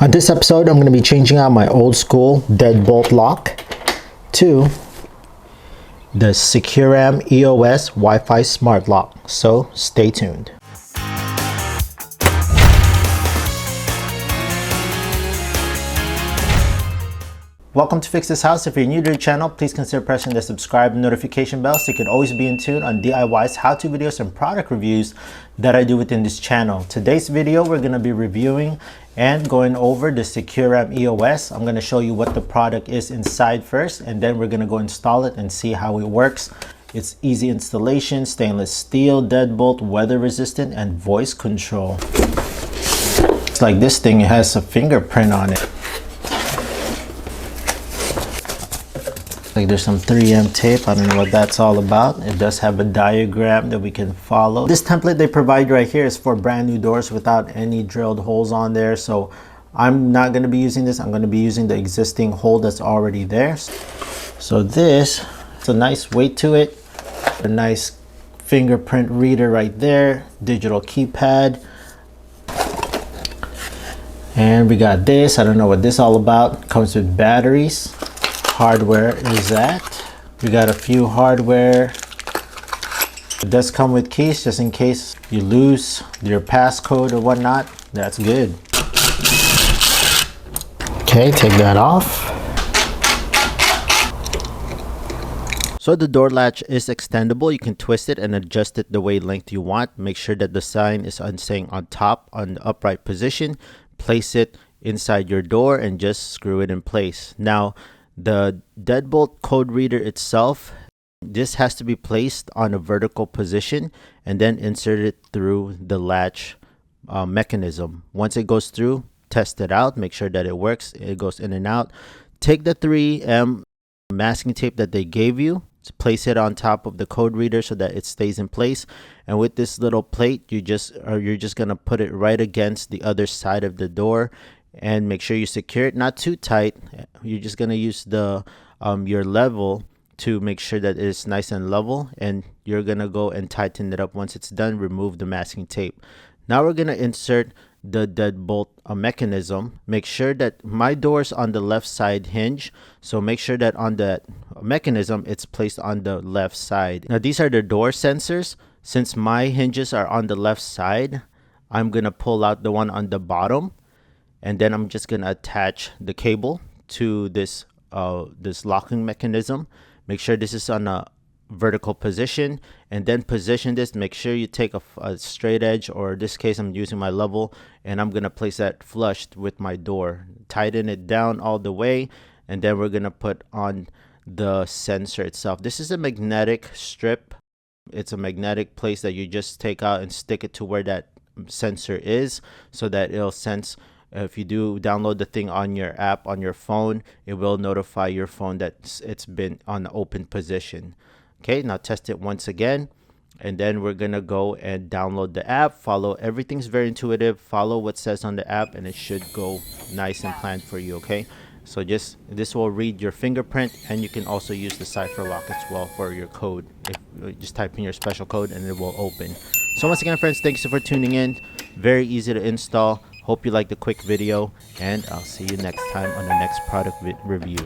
On this episode, I'm going to be changing out my old school Deadbolt lock to the Securam EOS Wi-Fi Smart Lock. So stay tuned. Welcome to Fix This House. If you're new to the channel, please consider pressing the subscribe and notification bell so you can always be in tune on DIYs, how-to videos, and product reviews that I do within this channel. Today's video, we're going to be reviewing and going over the Securam EOS. I'm going to show you what the product is inside first, and then we're going to go install it and see how it works. It's easy installation, stainless steel, deadbolt, weather resistant, and voice control. It's like this thing has a fingerprint on it. Like there's some 3M tape. I don't know what that's all about. It does have a diagram that we can follow. This template they provide right here is for brand new doors without any drilled holes on there. So I'm not going to be using this. I'm going to be using the existing hole that's already there. So this, it's a nice weight to it. A nice fingerprint reader right there. Digital keypad. And we got this. I don't know what this is all about. Comes with batteries. Hardware is that. We got a few hardware. It does come with keys just in case you lose your passcode or whatnot. That's good. Okay, take that off. So the door latch is extendable. You can twist it and adjust it the way length you want. Make sure that the sign is staying on top on the upright position. Place it inside your door and just screw it in place. Now, the deadbolt code reader itself, this has to be placed on a vertical position and then inserted through the latch mechanism. Once it goes through, test it out, make sure that it works. It goes in and out. Take the 3M masking tape that they gave you, place it on top of the code reader so that it stays in place. And with this little plate, you're just gonna put it right against the other side of the door. And make sure you secure it not too tight. You're just gonna use the your level to make sure that it's nice and level, and you're gonna go and tighten it up. Once it's done, remove the masking tape. Now we're gonna insert the deadbolt mechanism. Make sure that my door's on the left side hinge, so make sure that on the mechanism it's placed on the left side. Now these are the door sensors. Since my hinges are on the left side, I'm gonna pull out the one on the bottom. And then I'm just gonna attach the cable to this this locking mechanism. Make sure this is on a vertical position, and then position this. Make sure you take a straight edge, or in this case I'm using my level, and I'm gonna place that flush with my door. Tighten it down all the way, and then we're gonna put on the sensor itself. This is a magnetic strip. It's a magnetic place that you just take out and stick it to where that sensor is, so that it'll sense. If you do download the thing on your app on your phone, it will notify your phone that it's been on the open position. Okay, now test it once again, and then we're gonna go and download the app. Follow, everything's very intuitive. Follow what says on the app and it should go nice and planned for you. Okay, so just this will read your fingerprint, and you can also use the cipher lock as well for your code. If you just type in your special code and it will open. So once again, friends, thanks for tuning in. Very easy to install. Hope you liked the quick video, and I'll see you next time on the next product review.